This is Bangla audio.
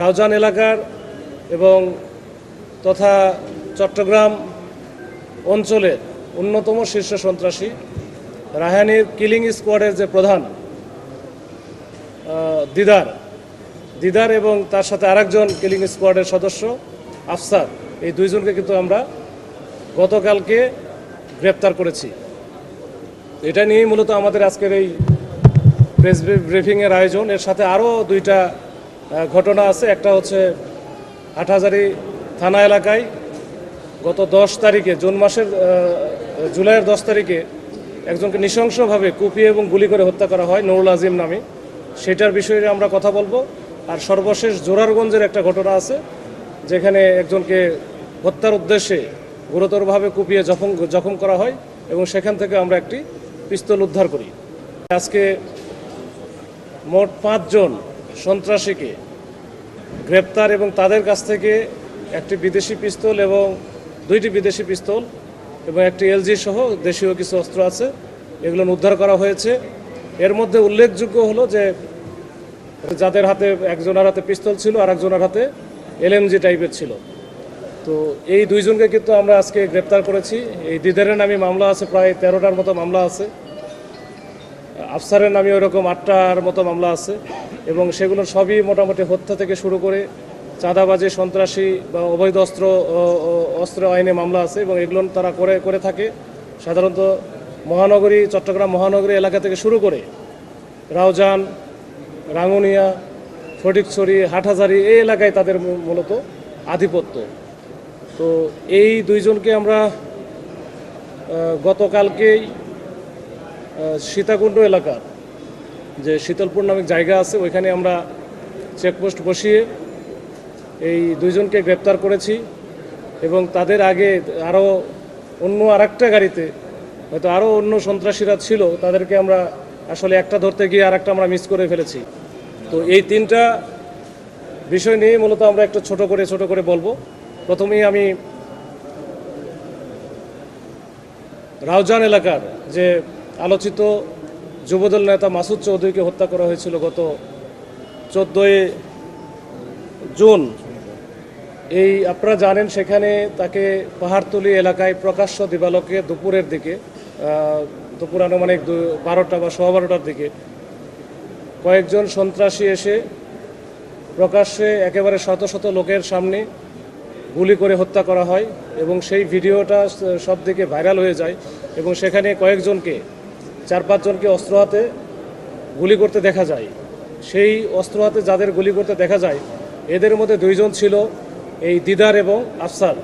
রাউজান এলাকার এবং তথা চট্টগ্রাম অঞ্চলের অন্যতম শীর্ষ সন্ত্রাসী রায়হানীর কিলিং স্কোয়াডের যে প্রধান দিদার এবং তার সাথে আরেকজন কিলিং স্কোয়াডের সদস্য আফসার, এই দুইজনকে কিন্তু আমরা গতকালকে গ্রেপ্তার করেছি। এটা নিয়েই মূলত আমাদের আজকের এই প্রেস ব্রিফিংয়ের আয়োজন। এর সাথে আরও দুইটা ঘটনা আছে। একটা হচ্ছে হাটহাজারী থানা এলাকায় গত 10 তারিখে জুলাইয়ের 10 তারিখে একজনকে নৃশংসভাবে কুপিয়ে এবং গুলি করে হত্যা করা হয় নুরুল আজিম নামে, সেটার বিষয়ে আমরা কথা বলবো। আর সর্বশেষ জোরারগঞ্জের একটা ঘটনা আছে, যেখানে একজনকে হত্যার উদ্দেশ্যে গুরুতরভাবে কুপিয়ে জখম করা হয় এবং সেখান থেকে আমরা একটি পিস্তল উদ্ধার করি। আজকে মোট 5 জন সন্ত্রাসীকে গ্রেপ্তার এবং তাদের কাছ থেকে একটি বিদেশি পিস্তল এবং 2টি বিদেশি পিস্তল এবং একটি এলজি সহ দেশীয় কিছু অস্ত্র আছে, এগুলো উদ্ধার করা হয়েছে। এর মধ্যে উল্লেখযোগ্য হলো যে যাদের হাতে একজনের হাতে পিস্তল ছিল আর একজনের হাতে এলএমজি টাইপের ছিল। তো এই দুইজনকে কিন্তু আমরা আজকে গ্রেপ্তার করেছি। এই দিদারের নামে মামলা আছে, প্রায় 13টার মতো মামলা আছে। আফসারের নামে ওইরকম 8টার মতো মামলা আছে এবং সেগুলো সবই মোটামুটি হত্যা থেকে শুরু করে চাঁদাবাজি, সন্ত্রাসী বা অবৈধ অস্ত্র আইনে মামলা আছে এবং এগুলো তারা করে থাকে সাধারণত চট্টগ্রাম মহানগরী এলাকা থেকে শুরু করে রাউজান, রাঙ্গুনিয়া, ফটিকছড়ি, হাটহাজারী এই এলাকায় তাদের মূলত আধিপত্য। তো এই দুইজনকে আমরা গতকালকেই সীতাকুণ্ড এলাকার যে শীতলপুর নামক জায়গা আছে, ওইখানে আমরা চেকপোস্ট বসিয়ে এই দুইজনকে গ্রেপ্তার করেছি এবং তাদের আগে আরও অন্য আরেকটা গাড়িতে হয়তো আরও অন্য সন্ত্রাসীরা ছিল, তাদেরকে আমরা আসলে একটা ধরতে গিয়ে আরেকটা আমরা মিস করে ফেলেছি। তো এই 3টা বিষয় নিয়ে মূলত আমরা একটু ছোট করে বলবো। প্রথমেই আমি রাউজান এলাকার যে আলোচিত যুবদল নেতা মাসুদ চৌধুরীকে হত্যা করা হয়েছিল গত 14 জুন। এই আপনারা জানেন, সেখানে তাকে পাহাড়তলি এলাকায় প্রকাশ্য দিবালোকে দুপুর আনুমানিক 12টা বা 12:15টার দিকে কয়েকজন সন্ত্রাসী এসে প্রকাশ্যে একেবারে শত শত লোকের সামনে গুলি করে হত্যা করা হয় এবং সেই ভিডিওটা সব দিকে ভাইরাল হয়ে যায় এবং সেখানে কয়েকজনকে 4-5 জনকে অস্ত্র হাতে গুলি করতে দেখা যায়। সেই অস্ত্র হাতে যাদের গুলি করতে দেখা যায়, এদের মধ্যে 2 জন ছিল এই দিদার এবং আফসার।